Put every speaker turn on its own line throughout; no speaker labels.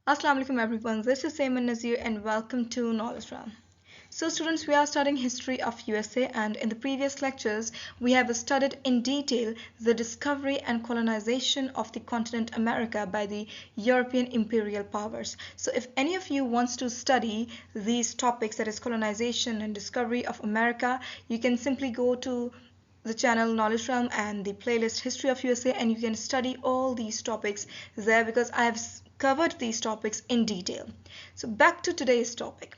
Assalamu alaikum everyone, this is Ayman Nazir and welcome to Knowledge Realm. So students, we are studying history of USA, and in the previous lectures we have studied in detail the discovery and colonization of the continent America by the European imperial powers. So if any of you wants to study these topics, that is colonization and discovery of America, you can simply go to the channel Knowledge Realm and the playlist History of USA, and you can study all these topics there because I have covered these topics in detail. So back to today's topic.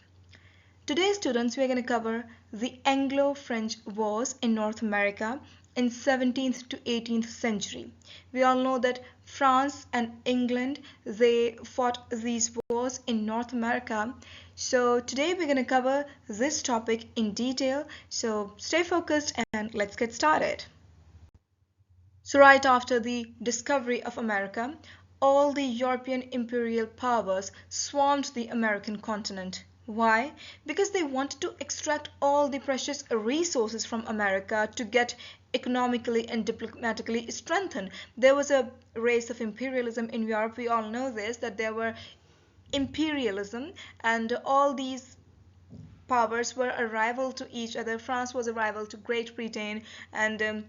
Today, students, we are going to cover the Anglo-French wars in North America in 17th to 18th century. We all know that France and England, they fought these wars in North America. So today we're going to cover this topic in detail. So stay focused and let's get started. So right after the discovery of America, all the European imperial powers swarmed the American continent. Why? Because they wanted to extract all the precious resources from America to get economically and diplomatically strengthened. There was a race of imperialism in Europe. We all know this, that there were imperialism, and all these powers were a rival to each other. France was a rival to Great Britain, and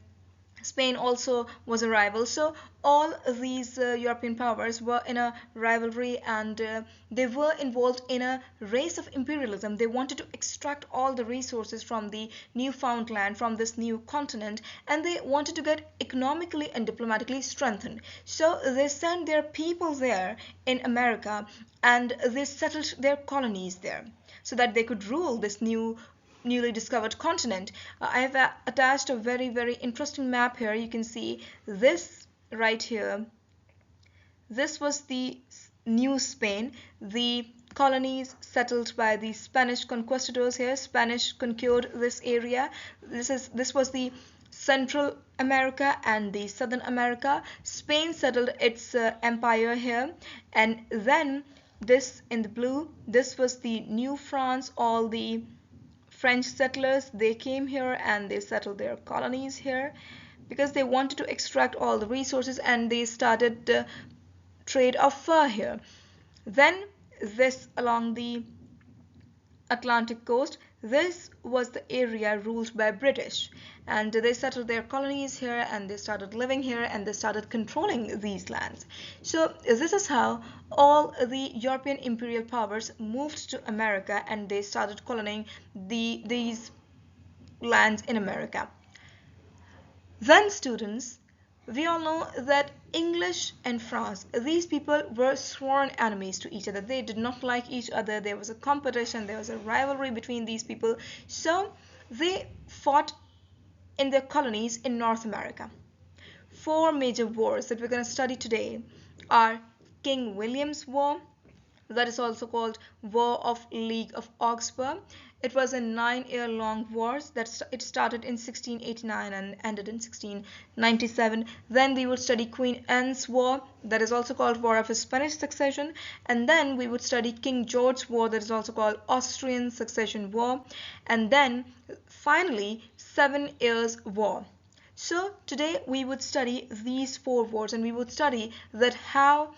Spain also was a rival. So all these European powers were in a rivalry, and they were involved in a race of imperialism. They wanted to extract all the resources from the newfound land, from this new continent, and they wanted to get economically and diplomatically strengthened. So they sent their people there in America, and they settled their colonies there so that they could rule this newly discovered continent. I have attached a very interesting map here. You can see this right here. This was the New Spain, the colonies settled by the Spanish conquistadors here. Spanish conquered this area. This was the Central America and the Southern America. Spain settled its empire here, and then this in the blue, this was the New France. All the French settlers, they came here and they settled their colonies here because they wanted to extract all the resources, and they started trade of fur here. Then this along the Atlantic coast, this was the area ruled by British, and they settled their colonies here and they started living here and they started controlling these lands. So this is how all the European imperial powers moved to America and they started colonizing these lands in America. Then students, we all know that English and France, these people were sworn enemies to each other. They did not like each other. There was a competition, there was a rivalry between these people. So they fought in their colonies in North America. Four major wars that we're going to study today are King William's War, that is also called War of League of Augsburg. It was a 9-year-long war it started in 1689 and ended in 1697. Then we would study Queen Anne's War, that is also called War of Spanish Succession, and then we would study King George's War, that is also called Austrian Succession War, and then finally 7 Years' War. So today we would study these four wars, and we would study that how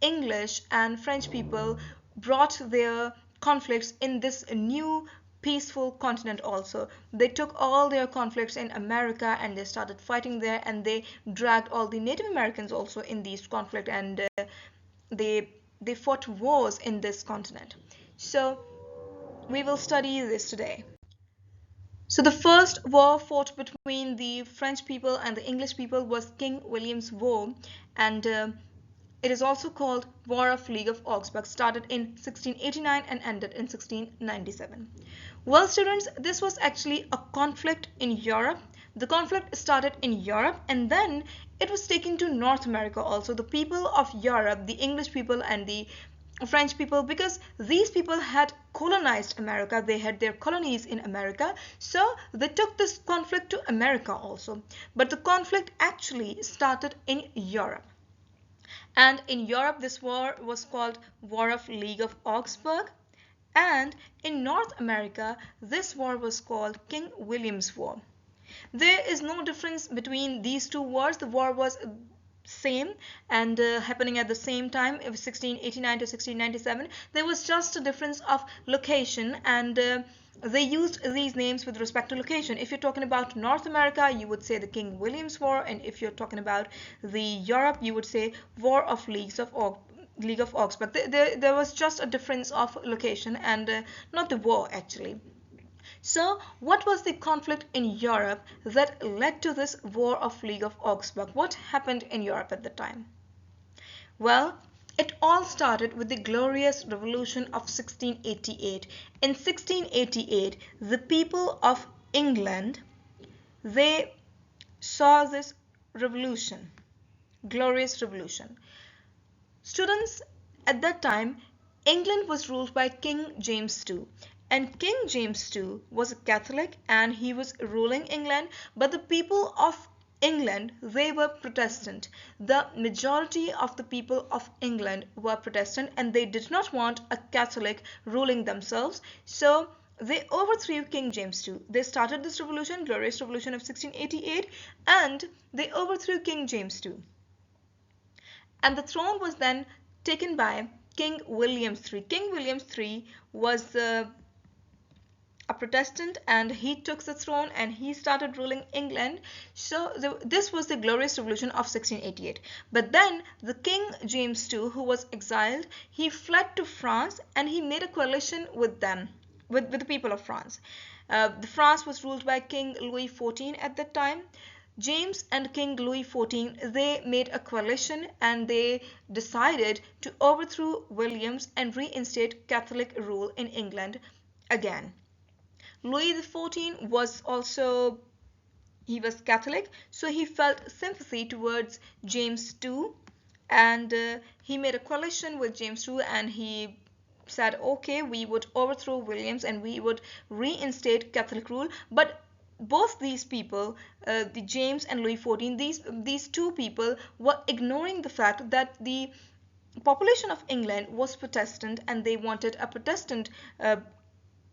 English and French people brought their conflicts in this new peaceful continent also. They took all their conflicts in America and they started fighting there, and they dragged all the Native Americans also in these conflicts, and they fought wars in this continent. So we will study this today. So the first war fought between the French people and the English people was King William's War, and it is also called War of League of Augsburg, started in 1689 and ended in 1697. Well, students, this was actually a conflict in Europe. The conflict started in Europe and then it was taken to North America also. The people of Europe, the English people and the French people, because these people had colonized America, they had their colonies in America, so they took this conflict to America also. But the conflict actually started in Europe. And in Europe, this war was called War of League of Augsburg. And in North America, this war was called King William's War. There is no difference between these two wars. The war was same and happening at the same time. It was 1689 to 1697. There was just a difference of location, and they used these names with respect to location. If you're talking about North America, you would say the King William's War, and if you're talking about the Europe, you would say War of League of Augsburg. There was just a difference of location and not the war actually. So, what was the conflict in Europe that led to this War of League of Augsburg? What happened in Europe at the time? Well, it all started with the glorious revolution of 1688. In 1688, the people of England, they saw this revolution, glorious revolution. Students, at that time, England was ruled by King James II. And King James II was a Catholic and he was ruling England, but the people of England, they were Protestant. The majority of the people of England were Protestant and they did not want a Catholic ruling themselves. So they overthrew King James II. They started this revolution, glorious revolution of 1688, and they overthrew King James II. And the throne was then taken by King William III. King William III was a Protestant and he took the throne and he started ruling England. So this was the glorious revolution of 1688. But then the King James II, who was exiled, he fled to France and he made a coalition with them, with the people of France. France was ruled by King Louis XIV at that time. James and King Louis XIV, they made a coalition and they decided to overthrow Williams and reinstate Catholic rule in England again. Louis XIV was also, he was Catholic, so he felt sympathy towards James II and he made a coalition with James II and he said, okay, we would overthrow Williams and we would reinstate Catholic rule. But both these people, the James and Louis XIV, these two people were ignoring the fact that the population of England was Protestant and they wanted a Protestant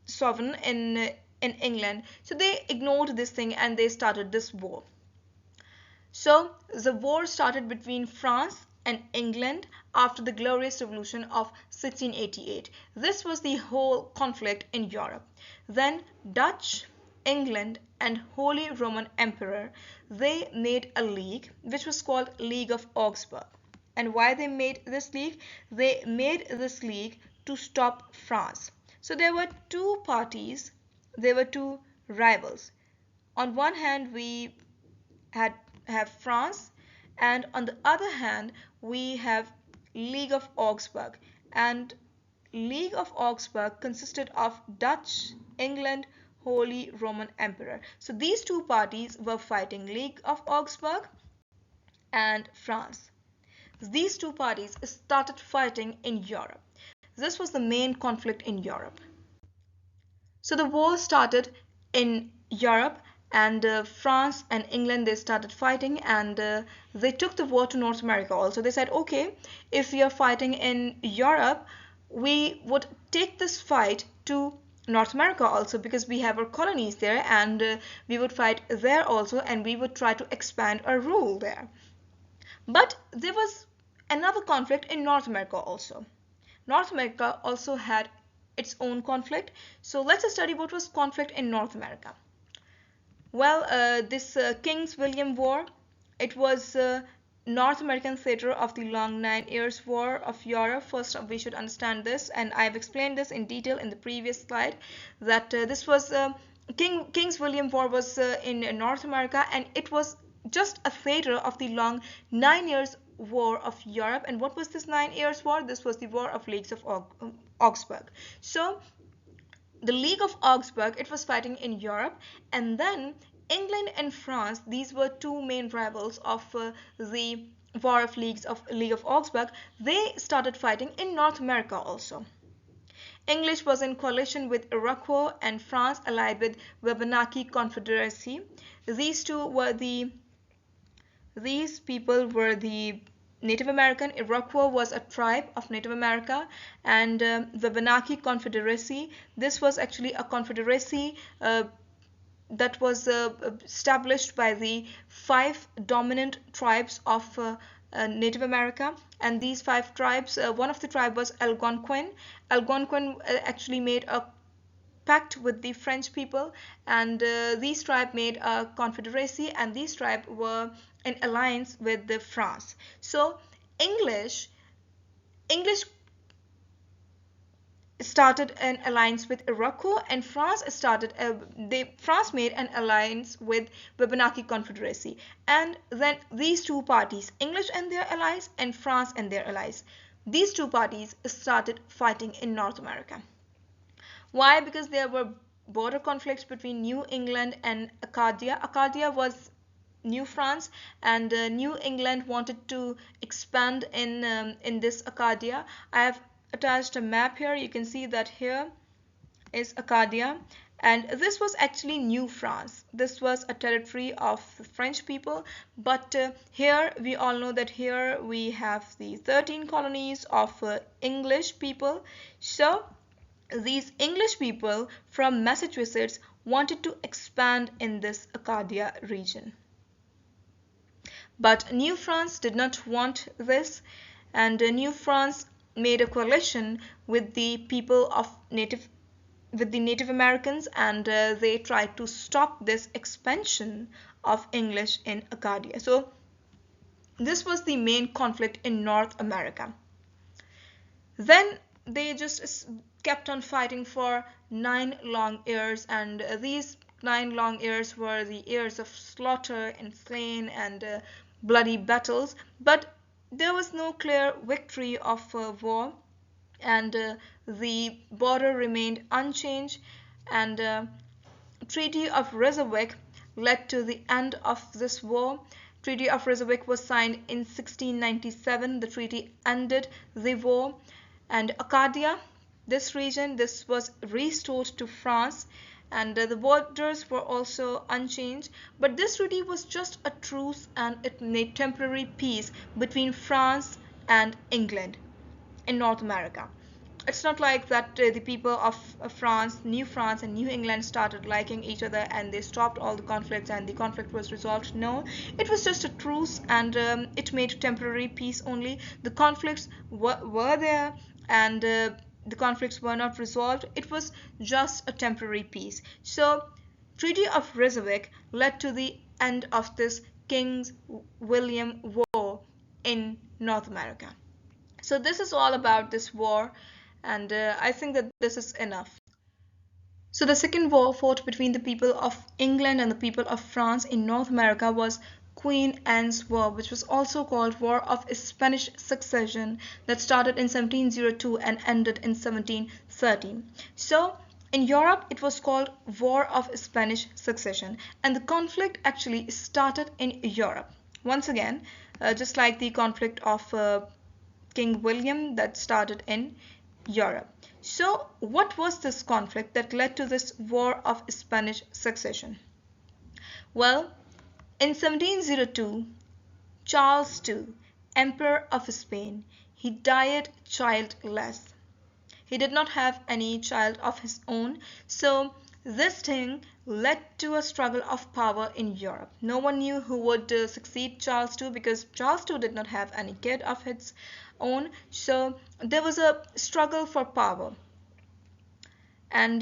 sovereign in England. So they ignored this thing and they started this war. So the war started between France and England after the glorious revolution of 1688. This was the whole conflict in Europe. Then Dutch, England and Holy Roman Emperor, they made a league which was called League of Augsburg. And why they made this league? They made this league to stop France. So there were two parties, there were two rivals. On one hand we have France and on the other hand we have League of Augsburg, and League of Augsburg consisted of Dutch, England, Holy Roman Emperor. So these two parties were fighting, League of Augsburg and France. These two parties started fighting in Europe. This was the main conflict in Europe. So the war started in Europe and France and England, they started fighting and they took the war to North America also. They said, okay, if we are fighting in Europe, we would take this fight to North America also because we have our colonies there and we would fight there also and we would try to expand our rule there. But there was another conflict in North America also. North America also had its own conflict. So let's study what was conflict in North America. Well, this King's William War, it was North American theater of the long 9 years war of Europe. First we should understand this, and I've explained this in detail in the previous slide, that this was King's William War was in North America, and it was just a theater of the long 9 years war of Europe. And what was this 9 years war? This was the War of Leagues of Augsburg. So the League of Augsburg, it was fighting in Europe, and then England and France, these were two main rivals of the War of League of Augsburg. They started fighting in North America also. English was in coalition with Iroquois and France allied with Wabanaki Confederacy. These people were the Native American. Iroquois was a tribe of Native America, and the Wabanaki Confederacy, this was actually a confederacy that was established by the 5 dominant tribes of Native America. And these 5 tribes, one of the tribe was Algonquin. Algonquin actually made a pact with the French people, and these tribe made a confederacy, and these tribe were in alliance with the France. So English started an alliance with Morocco, and France made an alliance with Wabanaki Confederacy. And then these two parties, English and their allies and France and their allies, these two parties started fighting in North America. Why? Because there were border conflicts between New England and Acadia. Acadia was New France, and New England wanted to expand in this Acadia. I have attached a map here. You can see that here is Acadia, and this was actually New France. This was a territory of the French people, but here we all know that here we have the 13 colonies of English people. So these English people from Massachusetts wanted to expand in this Acadia region. But New France did not want this, and New France made a coalition with the people of the Native Americans, and they tried to stop this expansion of English in Acadia. So this was the main conflict in North America. Then they just kept on fighting for 9 long years, and these 9 long years were the years of slaughter and slain and bloody battles. But there was no clear victory of war, and the border remained unchanged, and Treaty of Reykjavik led to the end of this war. Treaty of Reykjavik was signed in 1697. The treaty ended the war, and Acadia, this region, this was restored to France, and the borders were also unchanged. But this treaty was just a truce, and it made temporary peace between France and England in North America. It's not like that the people of France, New France and New England started liking each other and they stopped all the conflicts and the conflict was resolved. No, it was just a truce, and it made temporary peace only. The conflicts were there, and the conflicts were not resolved. It was just a temporary peace. So Treaty of Reykjavik led to the end of this King William War in North America. So this is all about this war, and I think that this is enough. So the second war fought between the people of England and the people of France in North America was Queen Anne's War, which was also called War of Spanish Succession, that started in 1702 and ended in 1713. So in Europe, it was called War of Spanish Succession, and the conflict actually started in Europe. Once again, just like the conflict of King William that started in Europe. So what was this conflict that led to this War of Spanish Succession? Well, in 1702, Charles II, Emperor of Spain, he died childless. He did not have any child of his own, so this thing led to a struggle of power in Europe. No one knew who would succeed Charles II, because Charles II did not have any kid of his own, so there was a struggle for power. And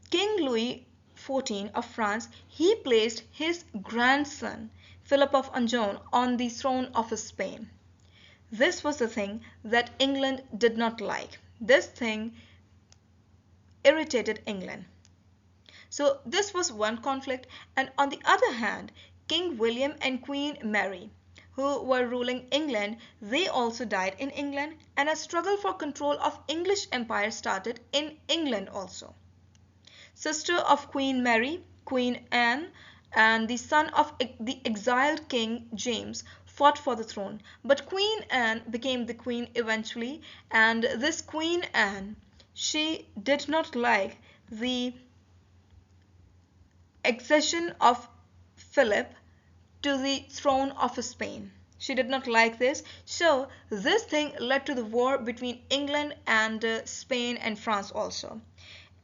King Louis XIV of France, he placed his grandson Philip of Anjou on the throne of Spain. This was the thing that England did not like. This thing irritated England. So this was one conflict, and on the other hand, King William and Queen Mary, who were ruling England, they also died in England, and a struggle for control of English Empire started in England also. Sister of Queen Mary, Queen Anne, and the son of the exiled King James fought for the throne, but Queen Anne became the queen eventually, and this Queen Anne, she did not like the accession of Philip to the throne of Spain. She did not like this, so this thing led to the war between England and Spain and France also.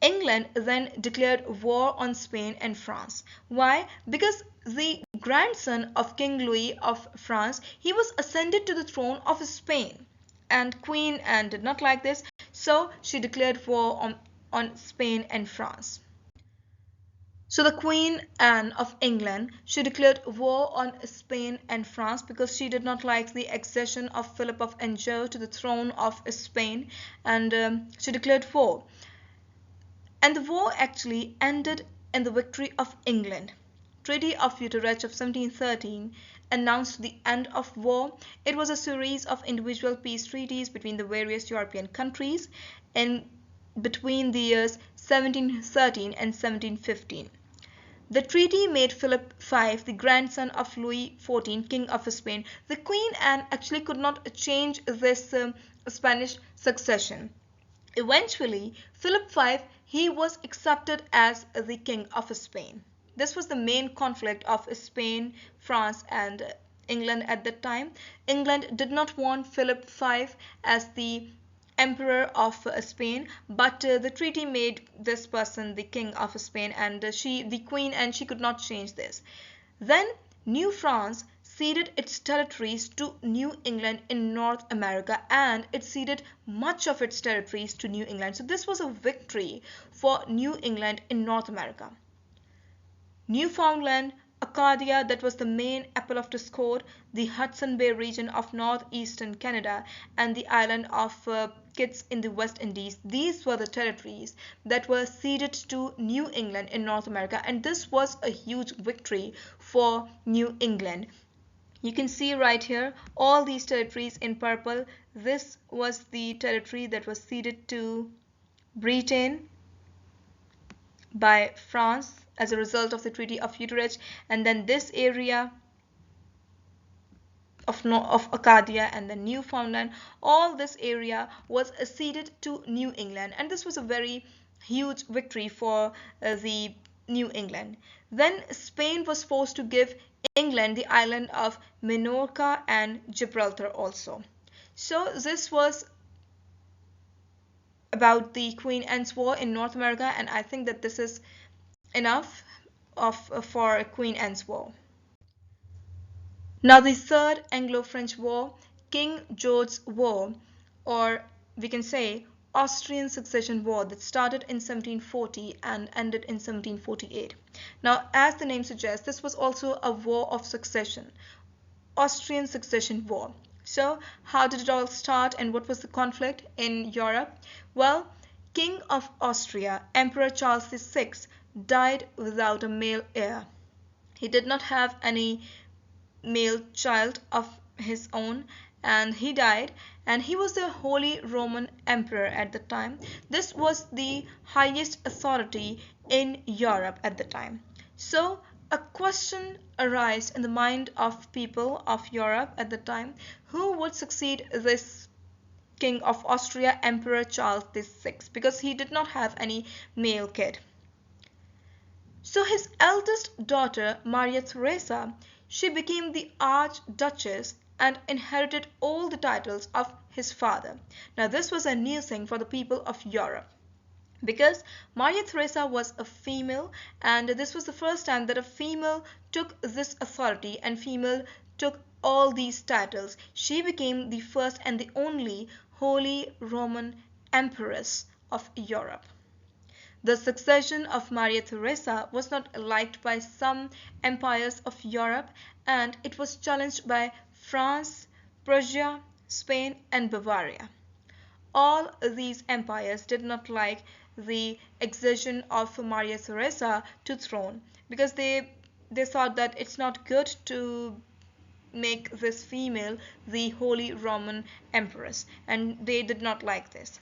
England then declared war on Spain and France. Why? Because the grandson of King Louis of France, he was ascended to the throne of Spain. And Queen Anne did not like this, so she declared war on Spain and France. So the Queen Anne of England, she declared war on Spain and France because she did not like the accession of Philip of Anjou to the throne of Spain, and she declared war. And the war actually ended in the victory of England. Treaty of Utrecht of 1713 announced the end of war. It was a series of individual peace treaties between the various European countries in between the years 1713 and 1715. The treaty made Philip V, the grandson of Louis XIV, King of Spain. The Queen Anne actually could not change this Spanish succession. Eventually, Philip V, he was accepted as the King of Spain. This was the main conflict of Spain, France, and England at that time. England did not want Philip V as the Emperor of Spain, but the treaty made this person the King of Spain, and the Queen, and she could not change this. Then New France ceded its territories to New England in North America, and it ceded much of its territories to New England. So this was a victory for New England in North America. Newfoundland, Acadia, that was the main apple of discord, the Hudson Bay region of northeastern Canada, and the island of Kitts in the West Indies. These were the territories that were ceded to New England in North America, and this was a huge victory for New England. You can see right here all these territories in purple. This was the territory that was ceded to Britain by France as a result of the Treaty of Utrecht, and then this area of Acadia and then Newfoundland, all this area was ceded to New England, and this was a very huge victory for the New England. Then Spain was forced to give England the island of Minorca and Gibraltar also. So this was about the Queen Anne's War in North America, and I think that this is enough for Queen Anne's War. Now the Third Anglo-French War, King George's War, or we can say Austrian Succession War, that started in 1740 and ended in 1748. Now, as the name suggests, this was also a war of succession, Austrian Succession War. So how did it all start and what was the conflict in Europe? Well, King of Austria, Emperor Charles VI, died without a male heir. He did not have any male child of his own, and he died, and he was the Holy Roman Emperor at the time. This was the highest authority in Europe at the time. So a question arose in the mind of people of Europe at the time: who would succeed this King of Austria, Emperor Charles VI, because he did not have any male kid. So his eldest daughter, Maria Theresa, she became the Archduchess and inherited all the titles of his father. Now this was a new thing for the people of Europe, because Maria Theresa was a female, and this was the first time that a female took this authority and female took all these titles. She became the first and the only Holy Roman Empress of Europe. The succession of Maria Theresa was not liked by some empires of Europe, and it was challenged by France, Prussia, Spain, and Bavaria. All these empires did not like the accession of Maria Theresa to throne, because they thought that it's not good to make this female the Holy Roman Empress, and they did not like this.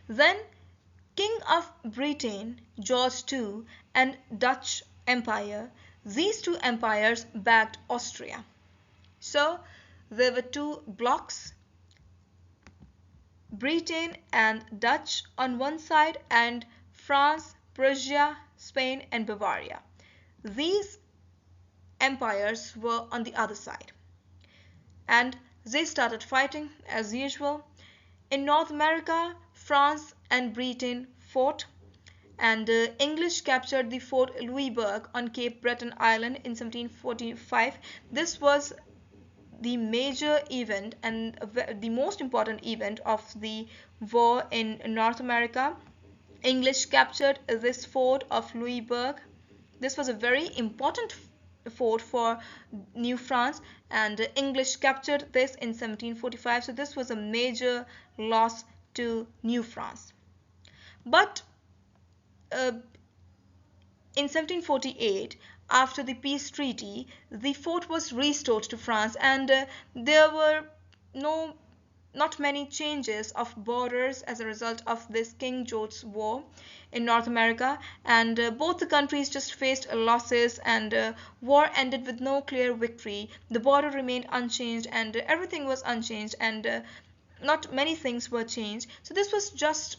Then King of Britain, George II, and Dutch Empire, these two empires backed Austria. So there were two blocks, Britain and Dutch on one side, and France, Prussia, Spain, and Bavaria. These empires were on the other side, and they started fighting as usual. In North America, France and Britain fought, and English captured the Fort Louisburg on Cape Breton Island in 1745. This was the major event and the most important event of the war in North America. English captured this fort of Louisburg. This was a very important fort for New France, and English captured this in 1745. So this was a major loss to New France. But in 1748, after the peace treaty, the fort was restored to France, and there were no not many changes of borders as a result of this King George's War in North America, and both the countries just faced losses, and war ended with no clear victory. The border remained unchanged, and everything was unchanged, and not many things were changed. So this was just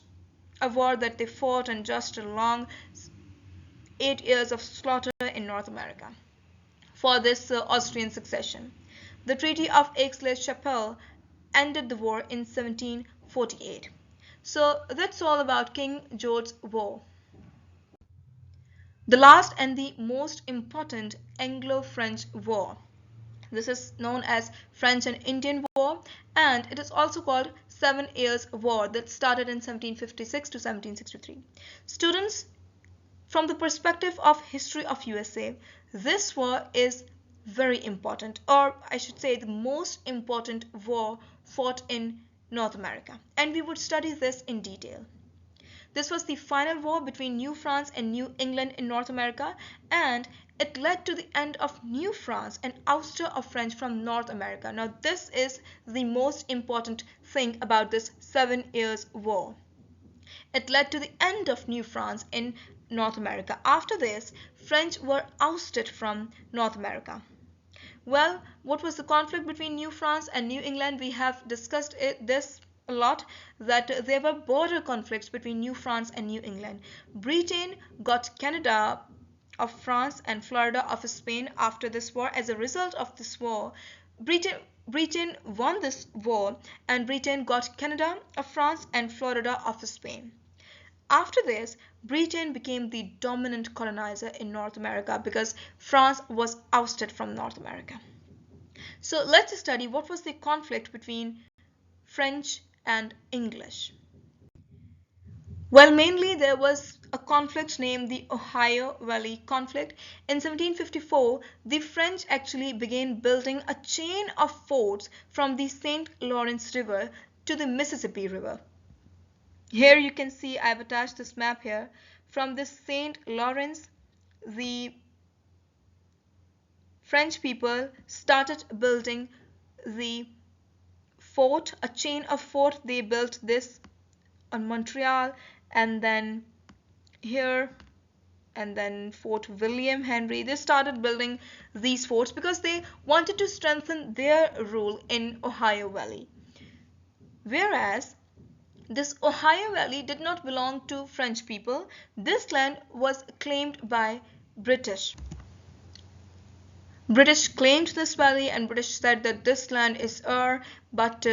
a war that they fought, and just a long 8 years of slaughter in North America for this Austrian succession. The Treaty of Aix-la-Chapelle ended the war in 1748. So that's all about King George's War. The last and the most important Anglo-French War. This is known as French and Indian War, and it is also called 7 Years' War, that started in 1756 to 1763. Students, from the perspective of history of USA, this war is very important, or I should say the most important war fought in North America, and we would study this in detail. This was the final war between New France and New England in North America, and it led to the end of New France and ouster of French from North America. Now this is the most important thing about this 7 Years' War. It led to the end of New France in North America. After this, French were ousted from North America. Well, what was the conflict between New France and New England? We have discussed this a lot, that there were border conflicts between New France and New England. Britain got Canada of France and Florida of Spain after this war. As a result of this war, Britain won this war, and Britain got Canada of France and Florida of Spain. After this, Britain became the dominant colonizer in North America because France was ousted from North America. So let's study what was the conflict between French and English. Well, mainly there was a conflict named the Ohio Valley Conflict. In 1754, the French actually began building a chain of forts from the St. Lawrence River to the Mississippi River. Here you can see I've attached this map here. From this St. Lawrence, the French people started building the fort, a chain of fort. They built this on Montreal, and then here, and then Fort William Henry. They started building these forts because they wanted to strengthen their rule in Ohio Valley. Whereas this Ohio Valley did not belong to French people. This land was claimed by British. British claimed this valley, and British said that this land is ours, but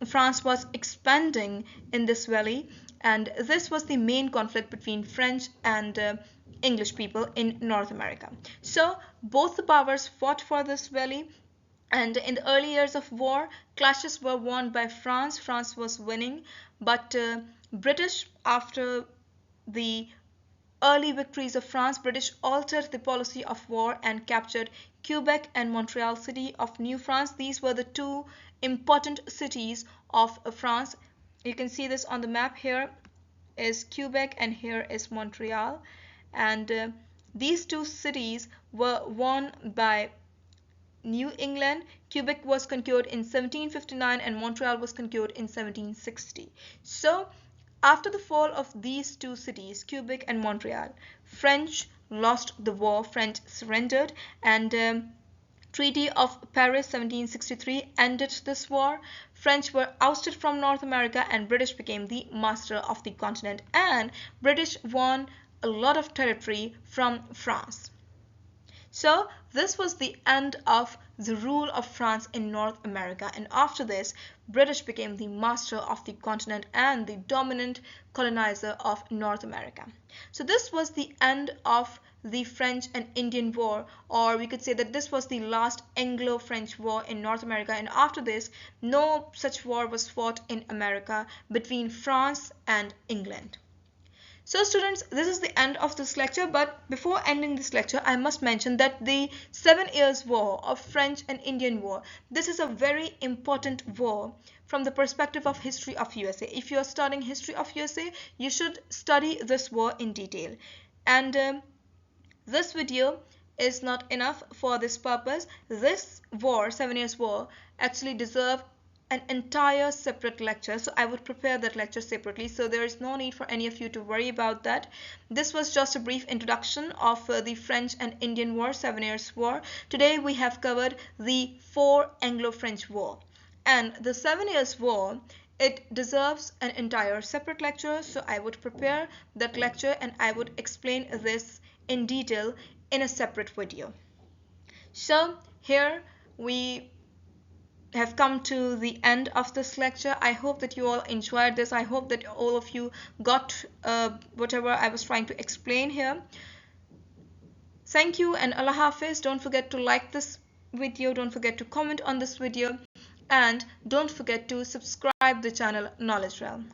France was expanding in this valley, and this was the main conflict between French and English people in North America. So both the powers fought for this valley, and in the early years of war, clashes were won by France. France was winning, but British, after the early victories of France, British altered the policy of war and captured Quebec and Montreal city of New France. These were the two important cities of France. You can see this on the map. Here is Quebec and here is Montreal, and these two cities were won by New England. Quebec was conquered in 1759 and Montreal was conquered in 1760. So after the fall of these two cities, Quebec and Montreal, French lost the war. French surrendered, and Treaty of Paris 1763 ended this war. French were ousted from North America, and British became the master of the continent, and British won a lot of territory from France. So this was the end of the rule of France in North America, and after this, British became the master of the continent and the dominant colonizer of North America. So this was the end of the French and Indian War, or we could say that this was the last Anglo-French war in North America, and after this, no such war was fought in America between France and England. So students, this is the end of this lecture, but before ending this lecture, I must mention that the 7 Years' War of French and Indian War, this is a very important war from the perspective of history of USA. If you are studying history of USA, you should study this war in detail. And this video is not enough for this purpose. This war, 7 Years' War, actually deserves an entire separate lecture, so I would prepare that lecture separately, so there is no need for any of you to worry about that. This was just a brief introduction of the French and Indian War, 7 Years' War. Today we have covered the 4 Anglo-French War, and the 7 Years' War, it deserves an entire separate lecture, so I would prepare that lecture and I would explain this in detail in a separate video. So here we have come to the end of this lecture. I hope that you all enjoyed this. I hope that all of you got whatever I was trying to explain here. Thank you and Allah Hafiz. Don't forget to like this video, don't forget to comment on this video, and don't forget to subscribe the channel Knowledge Realm.